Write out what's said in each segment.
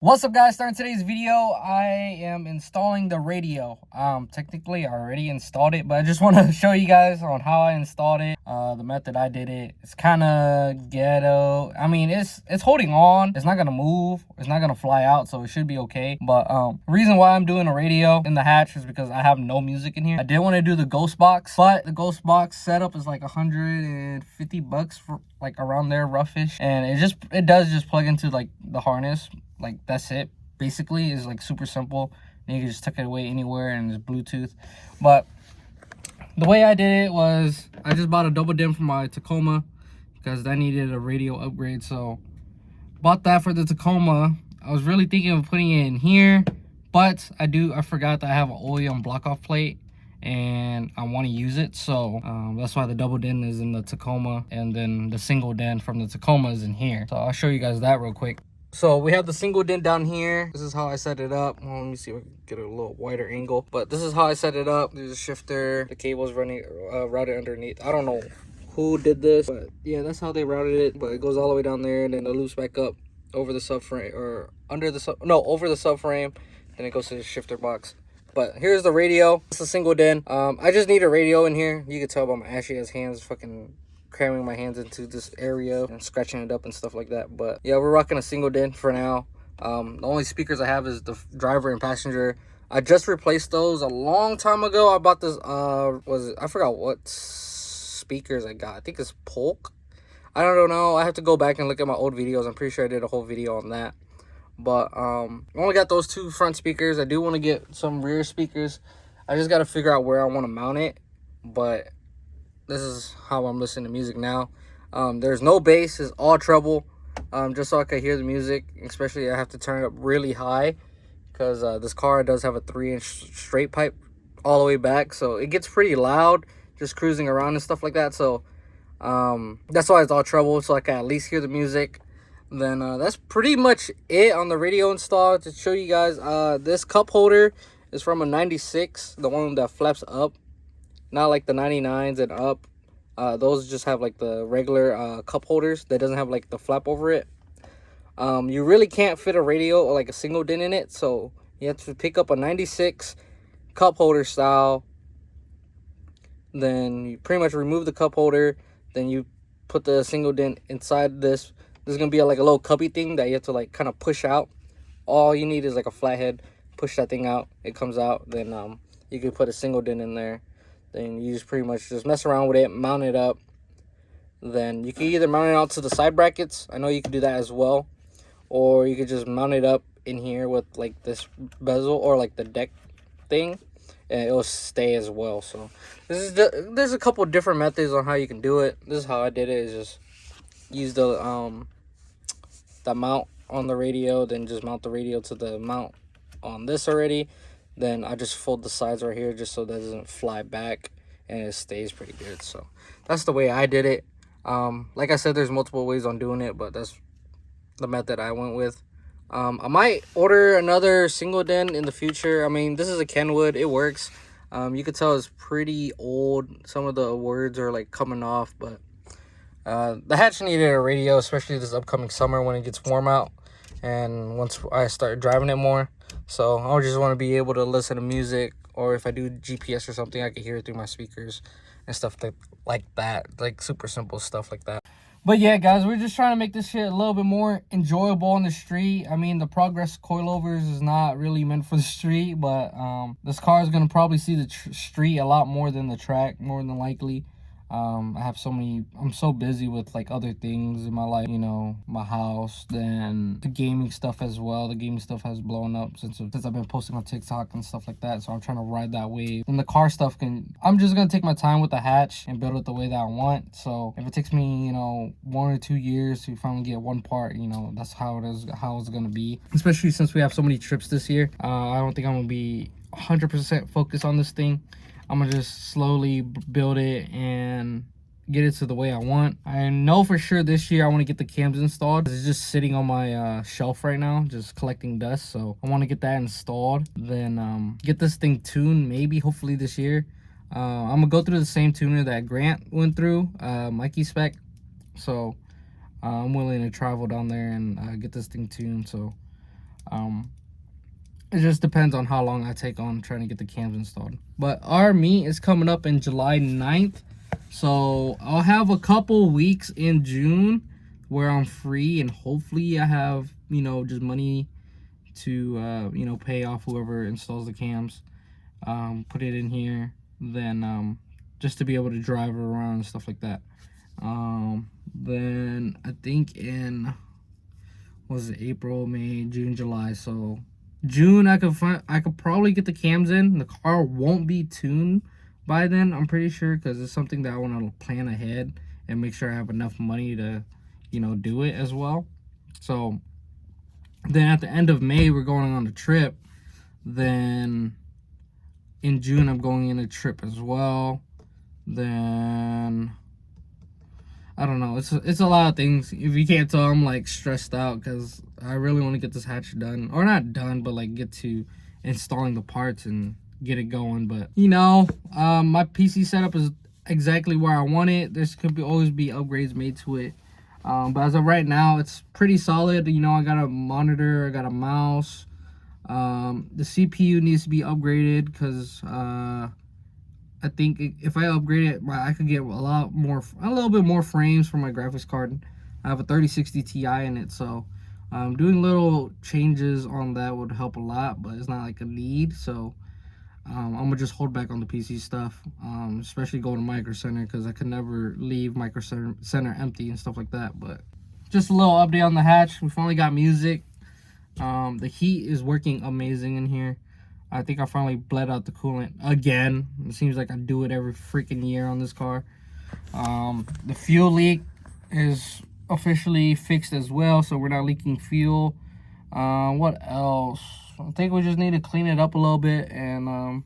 What's up, guys? Starting today's video, I am installing the radio. Technically I already installed it, but I just want to show you guys on how I installed it. The method I did it. It's kind of ghetto. I mean, it's holding on. It's not gonna move. It's not gonna fly out, so it should be okay. But the reason why I'm doing a radio in the hatch is because I have no music in here. I did want to do the ghost box, but the ghost box setup is like $150 for like around there, roughish, and it does just plug into like the harness. Like, that's it. Basically, is like super simple. And you can just tuck it away anywhere, and it's Bluetooth. But the way I did it was I just bought a double DIMM for my Tacoma because I needed a radio upgrade. So bought that for the Tacoma. I was really thinking of putting it in here, but I forgot that I have an oleum block off plate and I want to use it. So that's why the double DIMM is in the Tacoma, and then the single DIMM from the Tacoma is in here. So I'll show you guys that real quick. So we have the single DIMM down here. This is how I set it up. Well, let me see if I can get a little wider angle. But this is how I set it up. There's a shifter. The cable's running routed underneath. I don't know who did this, but yeah, that's how they routed it. But it goes all the way down there, and then it loops back up over the subframe, or under the over the subframe. Then it goes to the shifter box. But here's the radio. It's a single DIMM. I just need a radio in here. You can tell by my ashy ass hands fucking cramming my hands into this area and scratching it up and stuff like that. But yeah, we're rocking a single DIMM for now. The only speakers I have is the driver and passenger. I just replaced those a long time ago. I bought this I forgot what speakers I got. I think it's Polk. I don't know. I have to go back and look at my old videos. I'm pretty sure I did a whole video on that. But I only got those two front speakers. I do want to get some rear speakers. I just got to figure out where I want to mount it. But this is how I'm listening to music now. There's no bass. It's all treble, just so I can hear the music. Especially I have to turn it up really high because this car does have a 3-inch straight pipe all the way back, so it gets pretty loud just cruising around and stuff like that. So that's why it's all treble, so I can at least hear the music. Then that's pretty much it on the radio install. To show you guys, this cup holder is from a 96, the one that flaps up, not like the 99s and up. Those just have like the regular cup holders that doesn't have like the flap over it. You really can't fit a radio or like a single DIMM in it, so you have to pick up a 96 cup holder style. Then you pretty much remove the cup holder, then you put the single DIMM inside this. There's gonna be like a little cubby thing that you have to like kind of push out. All you need is like a flathead. Push that thing out, it comes out. Then you can put a single DIMM in there. Then you just pretty much just mess around with it, mount it up. Then you can either mount it out to the side brackets. I know you can do that as well. Or you could just mount it up in here with like this bezel or like the deck thing, and it'll stay as well. So there's a couple different methods on how you can do it. This is how I did it, is just use the mount on the radio, then just mount the radio to the mount on this already. Then I just fold the sides right here just so that doesn't fly back, and it stays pretty good. So that's the way I did it. Like I said, there's multiple ways on doing it, but that's the method I went with. I might order another single DIMM in the future. I mean, this is a Kenwood. It works. You can tell it's pretty old. Some of the words are like coming off, but the hatch needed a radio, especially this upcoming summer when it gets warm out and once I start driving it more. So I just want to be able to listen to music, or if I do GPS or something, I can hear it through my speakers and stuff like that. Like super simple stuff like that. But yeah, guys, we're just trying to make this shit a little bit more enjoyable on the street. I mean, the Progress coilovers is not really meant for the street, but this car is going to probably see the street a lot more than the track, more than likely. I'm so busy with like other things in my life, you know, my house, then the gaming stuff as well. The gaming stuff has blown up since I've been posting on TikTok and stuff like that. So I'm trying to ride that wave. And the car stuff I'm just gonna take my time with the hatch and build it the way that I want. So if it takes me, you know, 1 or 2 years to finally get one part, you know, that's how it's gonna be. Especially since we have so many trips this year. I don't think I'm gonna be 100% focused on this thing. I'm gonna just slowly build it and get it to the way I want. I know for sure this year I want to get the cams installed. It's just sitting on my shelf right now, just collecting dust. So I want to get that installed, then get this thing tuned, maybe hopefully this year. I'm gonna go through the same tuner that Grant went through, Mikey Spec. So I'm willing to travel down there and get this thing tuned. So it just depends on how long I take on trying to get the cams installed. But our meet is coming up in July 9th. So I'll have a couple weeks in June where I'm free, and hopefully I have, you know, just money to, you know, pay off whoever installs the cams. Put it in here, then just to be able to drive around and stuff like that. Then I think in, was it April, May, June, July, so June I could probably get the cams in. The car won't be tuned by then, I'm pretty sure, because it's something that I want to plan ahead and make sure I have enough money to, you know, do it as well. So then at the end of May we're going on a trip. Then in June I'm going on a trip as well. Then I don't know, it's a lot of things. If you can't tell, I'm like stressed out because I really want to get this hatch done, or not done, but like get to installing the parts and get it going. But you know, my PC setup is exactly where I want it. There could always be upgrades made to it, but as of right now it's pretty solid. You know, I got a monitor, I got a mouse. The CPU needs to be upgraded because I think if I upgrade it, I could get a little bit more frames for my graphics card. I have a 3060 Ti in it, so doing little changes on that would help a lot, but it's not like a need. So I'm gonna just hold back on the PC stuff, especially going to Micro Center, because I could never leave Micro Center empty and stuff like that. But just a little update on the hatch. We finally got music. The heat is working amazing in here. I think I finally bled out the coolant again. It seems like I do it every freaking year on this car. The fuel leak is officially fixed as well, so we're not leaking fuel. What else? I think we just need to clean it up a little bit and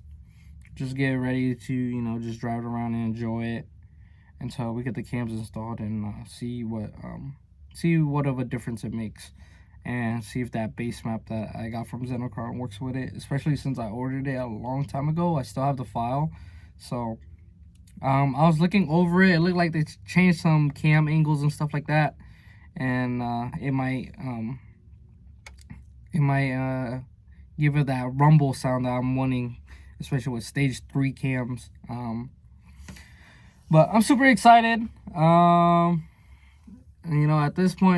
just get ready to, you know, just drive it around and enjoy it until we get the cams installed and see what of a difference it makes. And see if that base map that I got from Zenocard works with it, especially since I ordered it a long time ago. I still have the file. So I was looking over it. It looked like they changed some cam angles and stuff like that, and it might give it that rumble sound that I'm wanting, especially with stage 3 cams. But I'm super excited. And, you know, at this point,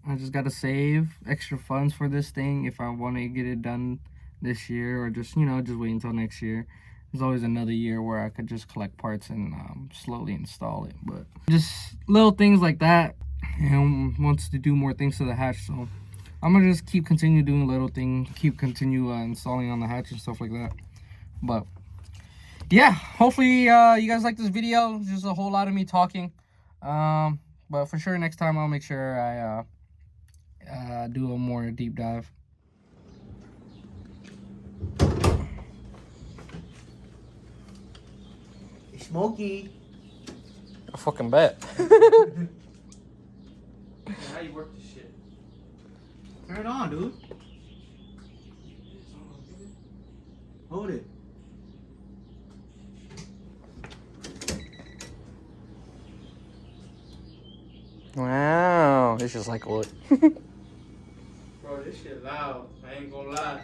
I just gotta save extra funds for this thing if I want to get it done this year, or just, you know, just wait until next year. There's always another year where I could just collect parts and slowly install it. But just little things like that, and wants to do more things to the hatch. So I'm gonna just continue doing little things, continue installing on the hatch and stuff like that. But yeah, hopefully you guys like this video. It's just a whole lot of me talking. But for sure, next time I'll make sure I do a more deep dive. It's smoky. I fucking bet. How you work this shit? Turn it on, dude. Hold it. Wow, it's just like wood. Bro, this shit loud. I ain't gonna lie.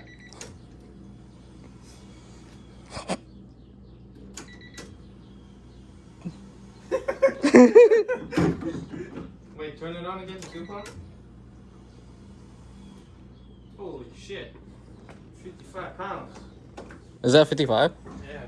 Wait, turn it on again, the coupon? Holy shit. 55 pounds. Is that 55? Yeah.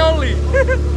only.